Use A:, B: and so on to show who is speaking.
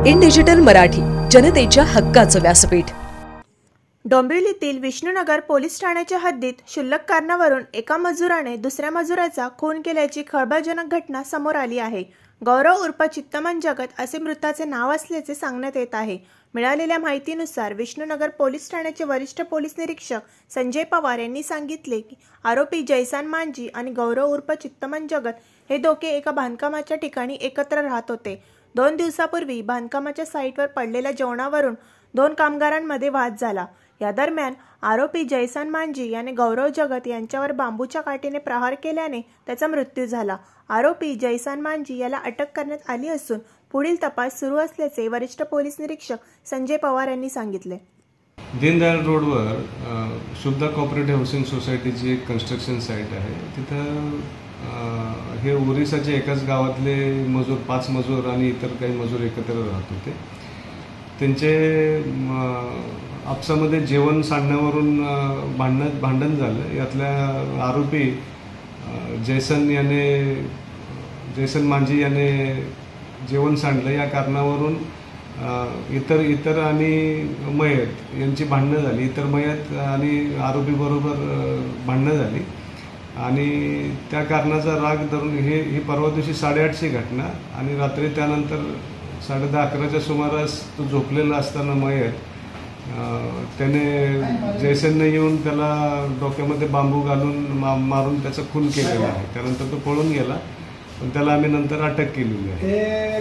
A: In digital Marathi, जनतेच्या हक्काचं व्यासपीठ।
B: डोंबिवलीतील विष्णुनगर पोलीस ठाण्याच्या हद्दीत क्षुल्लक कारणावरून एका मजुराने दुसऱ्या मजुराचा खून केल्याची खळबळजनक घटना समोर आली आहे। गौरव उर्फ चित्तमन जगत असे मृताचे नाव असल्याचे सांगण्यात येत आहे। मिळालेल्या माहितीनुसार विष्णुनगर पोलीस ठाण्याचे वरिष्ठ पोलीस निरीक्षक संजय पवार यांनी सांगितले की आरोपी जयसान मांजी आणि गौरव उर्फ चित्तमन जगत हे दोघे एका बांधकामाच्या ठिकाणी एकत्र राहत होते। 2 दिवसापूर्वी बांधकामाच्या साईटवर पडलेल्या जेवणावरून 2 कामगारांमध्ये वाद झाला। या दरम्यान आरोपी जयसान मांजी याने गौरव जगत यांच्यावर बांबूच्या काठीने प्रहार केल्याने त्याचा मृत्यू झाला। आरोपी जयसान मांजी याला अटक करण्यात आली असून पुढील तपास सुरू असल्याचे वरिष्ठ पोलीस निरीक्षक संजय पवार यांनी सांगितले।
C: दीनदयाल रोडवर शुद्ध कोऑपरेटिव्ह हाऊसिंग सोसायटीची एक कन्स्ट्रक्शन साईट आहे। तिथं हे ओरिसाचे एकाच गावातले मजूर 5 मजूर आणि इतर काही मजूर एकत्र राहत होते। त्यांचे आपसामध्ये जेवण सांडण्यावरून भांडण झालं। यातल्या आरोपी जयसन मांजी याने जेवण सांडलं। या कारणावरून इतर आणि मयत यांची भांडणं झाली। इतर मयत आणि आरोपी बरोबर भांडणं झाली आणि त्या कारणाचा राग धरून ही परवा दिवशी 8:30ची घटना आणि रात्री त्यानंतर 10:30-11च्या सुमारास तो झोपलेला असताना मयत त्याने जयसनने येऊन त्याला डोक्यामध्ये बांबू घालून मारून त्याचा खून केलेला आहे। त्यानंतर तो पळून गेला, पण त्याला आम्ही नंतर अटक केलेली आहे।